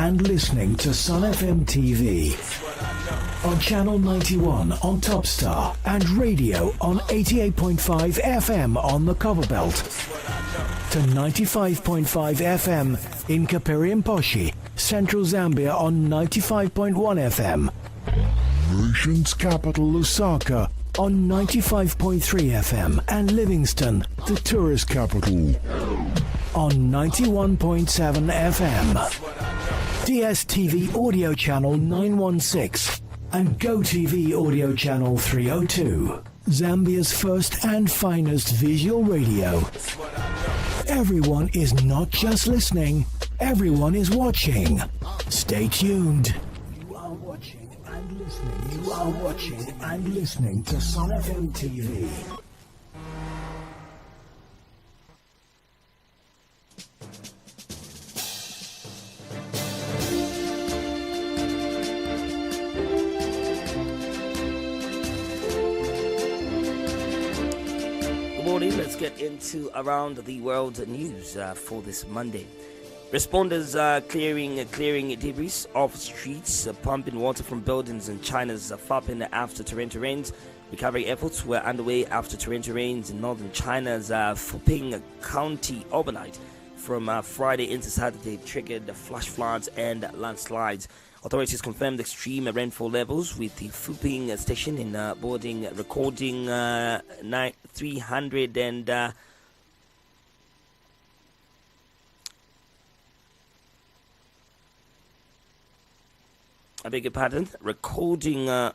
and listening to Sun FM TV on Channel 91 on Topstar and radio on 88.5 FM on the Copperbelt to 95.5 FM in Kapiriamposhi, Central Zambia on 95.1 FM. Nation's capital Lusaka on 95.3 FM and Livingston, the tourist capital, on 91.7 FM. DSTV audio channel 916 and GoTV audio channel 302. Zambia's first and finest visual radio. Everyone is not just listening, everyone is watching. Stay tuned. You are watching and listening. You are watching and listening to Sun FM TV. Let's get into around the world news for this Monday. Responders are clearing debris off streets, pumping water from buildings in China's Fapin after torrential rains. Recovery efforts were underway after torrential rains in northern China's Fuping County overnight from Friday into Saturday triggered flash floods and landslides. Authorities confirmed extreme rainfall levels with the Fuping station in boarding recording 300 and I beg your pardon, recording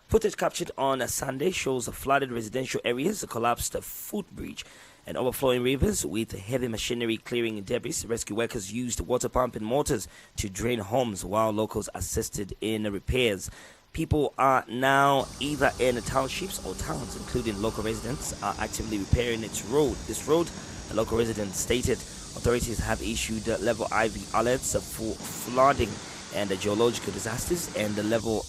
footage captured on a Sunday shows flooded residential areas, a collapsed footbridge, and overflowing rivers with heavy machinery clearing debris. Rescue workers used water pumping motors to drain homes while locals assisted in repairs. People are now either in townships or towns, including local residents, are actively repairing this road. A local resident stated authorities have issued level IV alerts for flooding and geological disasters and the level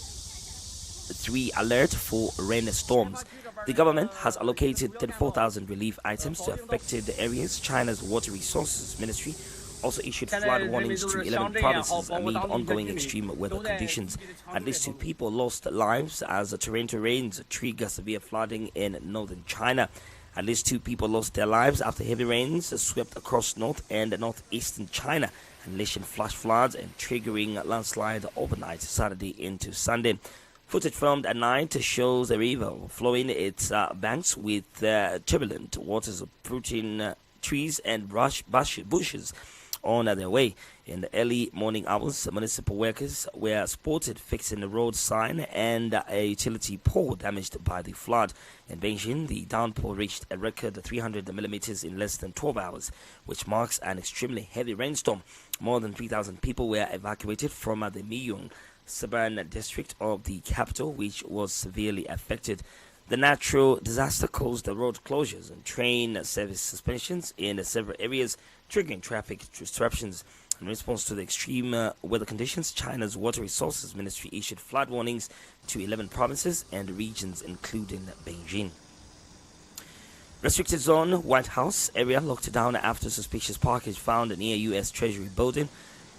3 alert for rainstorms. The government has allocated 34,000 relief items to affected areas. China's Water Resources Ministry also issued flood warnings to 11 provinces amid ongoing extreme weather conditions. At least 2 people lost lives as torrential rains trigger severe flooding in northern China. At least 2 people lost their lives after heavy rains swept across north and northeastern China, unleashing flash floods and triggering landslide overnight Saturday into Sunday. Footage filmed at night shows the river flowing its banks with turbulent waters uprooting trees and bushes on their way. In the early morning hours, municipal workers were spotted fixing the road sign and a utility pole damaged by the flood. In Beijing, the downpour reached a record 300 millimeters in less than 12 hours, which marks an extremely heavy rainstorm. More than 3,000 people were evacuated from the Miyong suburban district of the capital, which was severely affected. The natural disaster caused the road closures and train service suspensions in several areas, triggering traffic disruptions. In response to the extreme weather conditions, China's Water Resources Ministry issued flood warnings to 11 provinces and regions, including Beijing. Restricted zone White House area locked down after suspicious package found near U.S. Treasury building.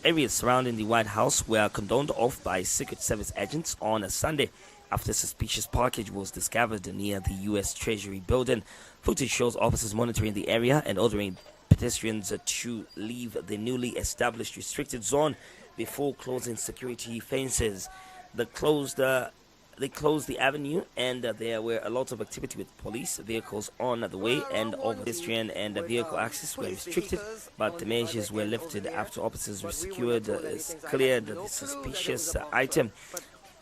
Areas surrounding the White House were cordoned off by Secret Service agents on a Sunday after a suspicious package was discovered near the U.S. Treasury building. Footage shows officers monitoring the area and ordering pedestrians to leave the newly established restricted zone before closing security fences. They closed the avenue, and there were a lot of activity with police vehicles on the way, and all pedestrian and vehicle access were restricted, but the measures were lifted after officers cleared the suspicious item.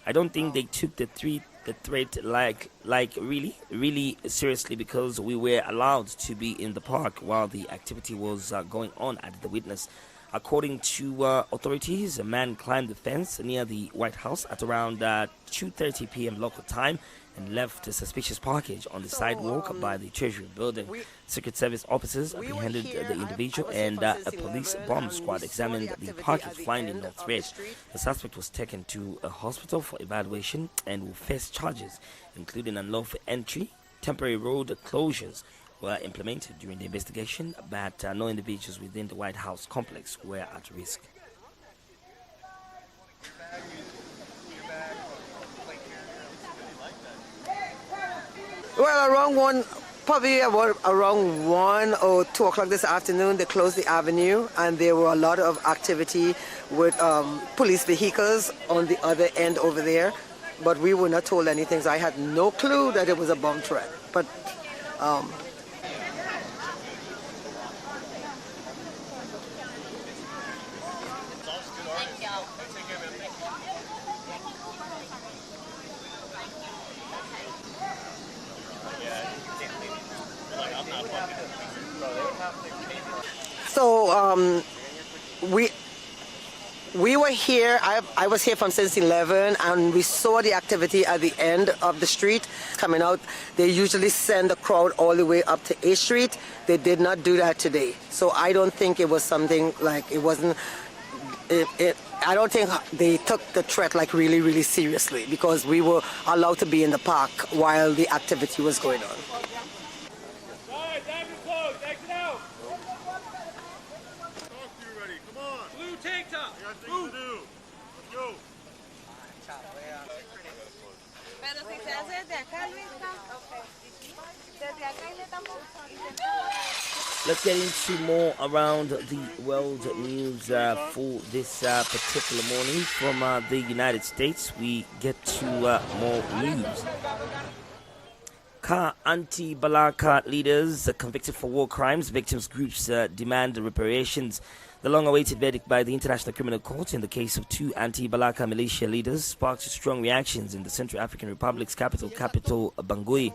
I don't think they took the threat like really seriously, because we were allowed to be in the park while the activity was going on, added the witness. According to authorities, a man climbed the fence near the White House at around 2:30 p.m. local time and left a suspicious package on the sidewalk by the Treasury building. Secret Service officers apprehended the individual, and a police bomb squad examined the package, finding no threat. The suspect was taken to a hospital for evaluation and will face charges, including unlawful entry, temporary road closures, were implemented during the investigation, but no individuals within the White House complex were at risk. Well, probably around 1 or 2 o'clock this afternoon, they closed the avenue, and there were a lot of activity with police vehicles on the other end over there. But we were not told anything, so I had no clue that it was a bomb threat. But so we were here. I was here from since 11, and we saw the activity at the end of the street coming out. They usually send the crowd all the way up to A Street. They did not do that today. So I don't think it was something like it wasn't. I don't think they took the threat like really, really seriously, because we were allowed to be in the park while the activity was going on. Let's get into more around the world news for this particular morning. From the United States, we get to more news. Anti-Balaka leaders convicted for war crimes. Victims groups demand reparations. The long-awaited verdict by the International Criminal Court in the case of 2 anti-Balaka militia leaders sparked strong reactions in the Central African Republic's capital, Bangui.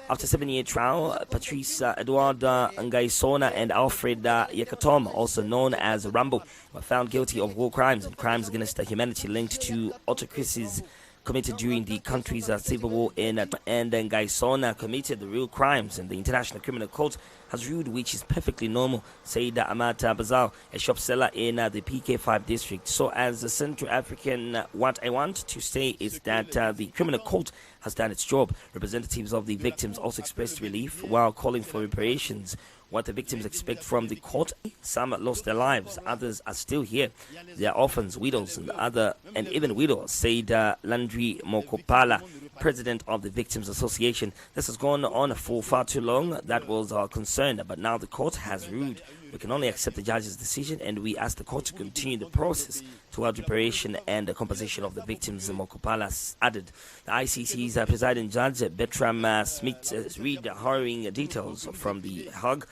After 7-year trial, Patrice Edouard Ngaisona and Alfred Yekatom, also known as Rambo, were found guilty of war crimes and crimes against humanity linked to autocracies committed during the country's civil war. And Ngaisona committed the real crimes, and the International Criminal Court has ruled, which is perfectly normal, said Amata Bazal, a shop seller in the PK5 district. So as a Central African, what I want to say is that the criminal court has done its job. Representatives of the victims also expressed relief while calling for reparations. What the victims expect from the court: some lost their lives, others are still here. They are orphans, widows, and even widows, said Landry Mokopala, president of the Victims Association. This has gone on for far too long. That was our concern, but now the court has ruled. We can only accept the judge's decision, and we ask the court to continue the process toward reparation and the compensation of the victims, Mokopala added. The ICC's presiding judge, Bertram Smith, read harrowing details from the Hague,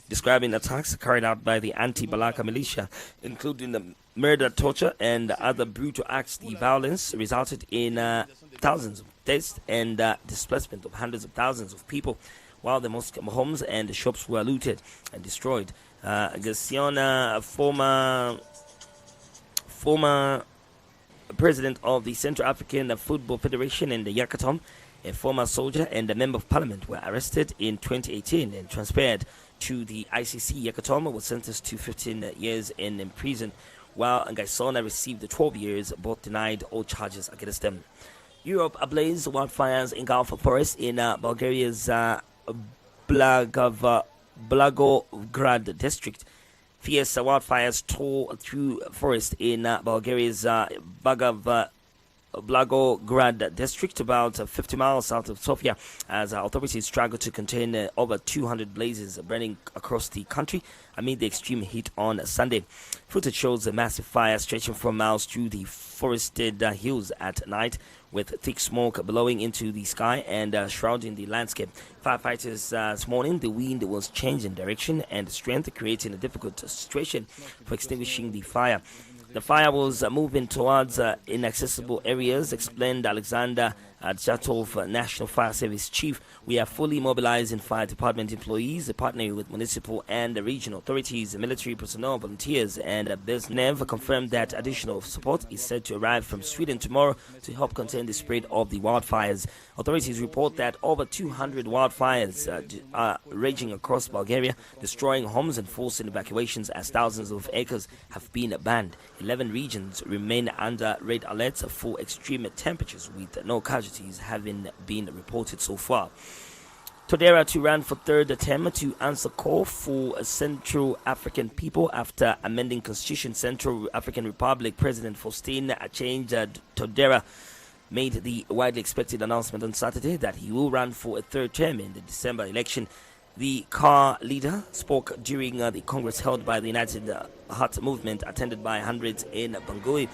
describing attacks carried out by the anti-Balaka militia, including the murder, torture, and other brutal acts. The violence resulted in thousands of deaths and displacement of hundreds of thousands of people, while the mosque, homes and shops were looted and destroyed. Gassiona, former president of the Central African Football Federation and the Yakatom, a former soldier and a member of parliament, were arrested in 2018 and transferred to the ICC. Yakatom was sentenced to 15 years in prison, while Ngaisona received 12 years, both denied all charges against them. Europe ablaze, wildfires engulf forest in Bulgaria's Blagograd district. Fierce wildfires tore through forest in Bulgaria's Blagograd district, about 50 miles south of Sofia, as authorities struggle to contain over 200 blazes burning across the country amid the extreme heat on Sunday. Footage shows a massive fire stretching for miles through the forested hills at night, with thick smoke blowing into the sky and shrouding the landscape. Firefighters this morning, the wind was changing direction and strength, creating a difficult situation for extinguishing the fire. The fire was moving towards inaccessible areas, explained Alexander Chatov, National Fire Service Chief. We are fully mobilizing fire department employees, partnering with municipal and regional authorities, military personnel, volunteers, and BizNev confirmed that additional support is said to arrive from Sweden tomorrow to help contain the spread of the wildfires. Authorities report that over 200 wildfires are raging across Bulgaria, destroying homes and forcing evacuations as thousands of acres have been banned. 11 regions remain under red alerts for extreme temperatures, with no casualties having been reported so far. Todera to run for third attempt to answer call for Central African people after amending Constitution. Central African Republic President Faustin Archange Todera made the widely expected announcement on Saturday that he will run for a third term in the December election. The car leader spoke during the Congress held by the United Heart Movement, attended by hundreds in Bangui.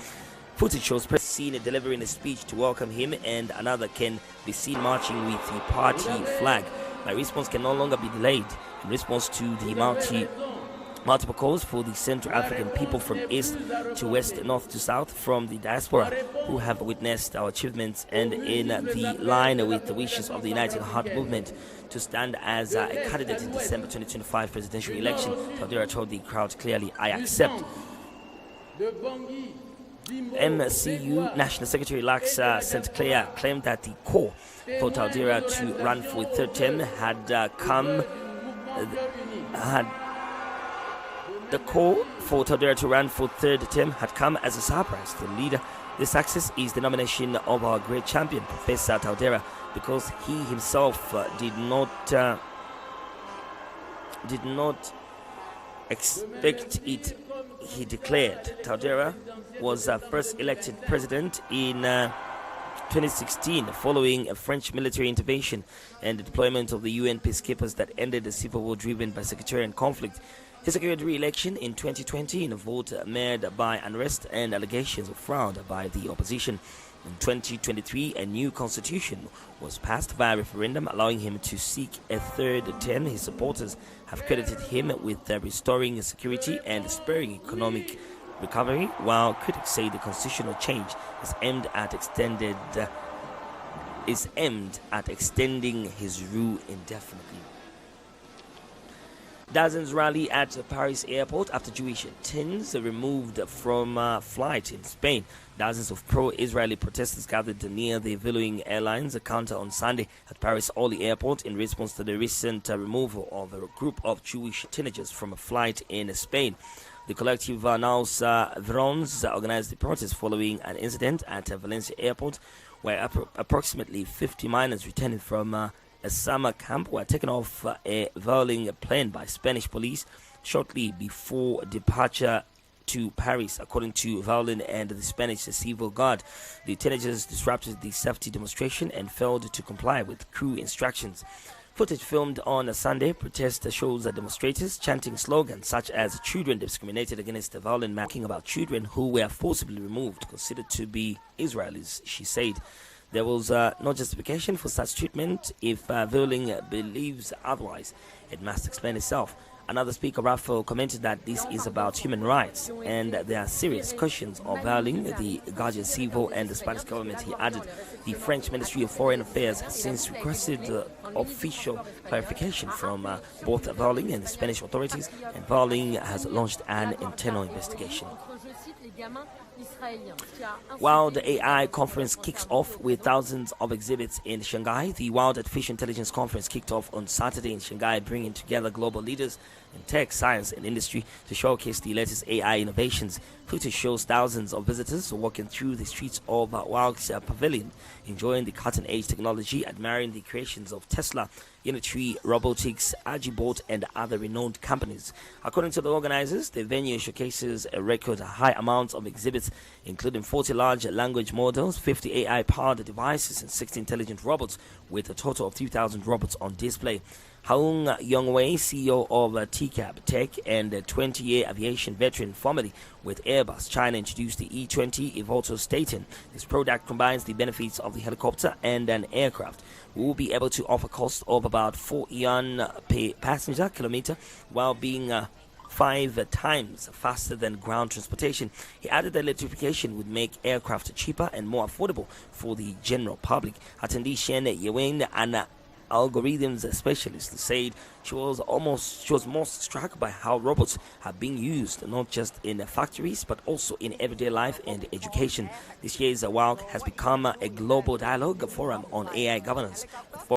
Footage shows press seen delivering a speech to welcome him, and another can be seen marching with the party flag. My response can no longer be delayed. In response to the multiple calls for the Central African people from east to west, north to south, from the diaspora who have witnessed our achievements and in the line with the wishes of the United Heart Movement to stand as a candidate in December 2025 presidential election, Todera told the crowd clearly, I accept. MCU National Secretary Lax St. Clair claimed that the call for Todera to run for a third term the call for Todera to run for third term had come as a surprise to the leader. This success is the nomination of our great champion, Professor Todera, because he himself did not expect it. He declared Todera was first elected president in 2016 following a French military intervention and the deployment of the UN peacekeepers that ended the civil war driven by sectarian conflict. He secured re-election in 2020 in a vote marred by unrest and allegations of fraud by the opposition. In 2023, a new constitution was passed via referendum, allowing him to seek a third term. His supporters have credited him with restoring security and spurring economic recovery, while critics say the constitutional change is aimed at extending his rule indefinitely. Dozens rally at Paris airport after Jewish teens removed from flight in Spain. Dozens of pro-Israeli protesters gathered near the Villuing Airlines counter on Sunday at Paris Orly Airport in response to the recent removal of a group of Jewish teenagers from a flight in Spain. The collective Nous Verons organized the protest following an incident at Valencia Airport where approximately 50 minors returning from a summer camp were taken off a Vueling plane by Spanish police shortly before departure to Paris, according to Vueling and the Spanish Civil Guard. The teenagers disrupted the safety demonstration and failed to comply with crew instructions. Footage filmed on a Sunday protest shows demonstrators chanting slogans such as "Children discriminated against," Vueling marking about children who were forcibly removed, considered to be Israelis, she said. There was no justification for such treatment. If Vueling believes otherwise, it must explain itself. Another speaker, Raphael, commented that this is about human rights and there are serious questions of Vueling, the Guardian Civil and the Spanish government. He added the French Ministry of Foreign Affairs has since requested official clarification from both Vueling and the Spanish authorities, and Vueling has launched an internal investigation. While the AI conference kicks off with thousands of exhibits in Shanghai, the World Artificial Intelligence Conference kicked off on Saturday in Shanghai, bringing together global leaders in tech, science, and industry to showcase the latest AI innovations. Footage shows thousands of visitors walking through the streets of Wild's Pavilion, enjoying the cutting-edge technology, admiring the creations of Tesla, Unitree Robotics, Agibot, and other renowned companies. According to the organizers, the venue showcases a record high amount of exhibits, including 40 large language models, 50 AI-powered devices, and 60 intelligent robots, with a total of 3,000 robots on display. Haung Yongwei, CEO of TCAP Tech and a 20-year aviation veteran, formerly with Airbus China, introduced the E20 Evolto Staten. This product combines the benefits of the helicopter and an aircraft. We will be able to offer cost of about 4 yuan per passenger kilometer while being 5 times faster than ground transportation. He added that electrification would make aircraft cheaper and more affordable for the general public. Attendee Shen Yewin, an algorithms specialist, said she was most struck by how robots are being used not just in factories but also in everyday life and education. This year's WOW has become a global dialogue forum on AI governance, with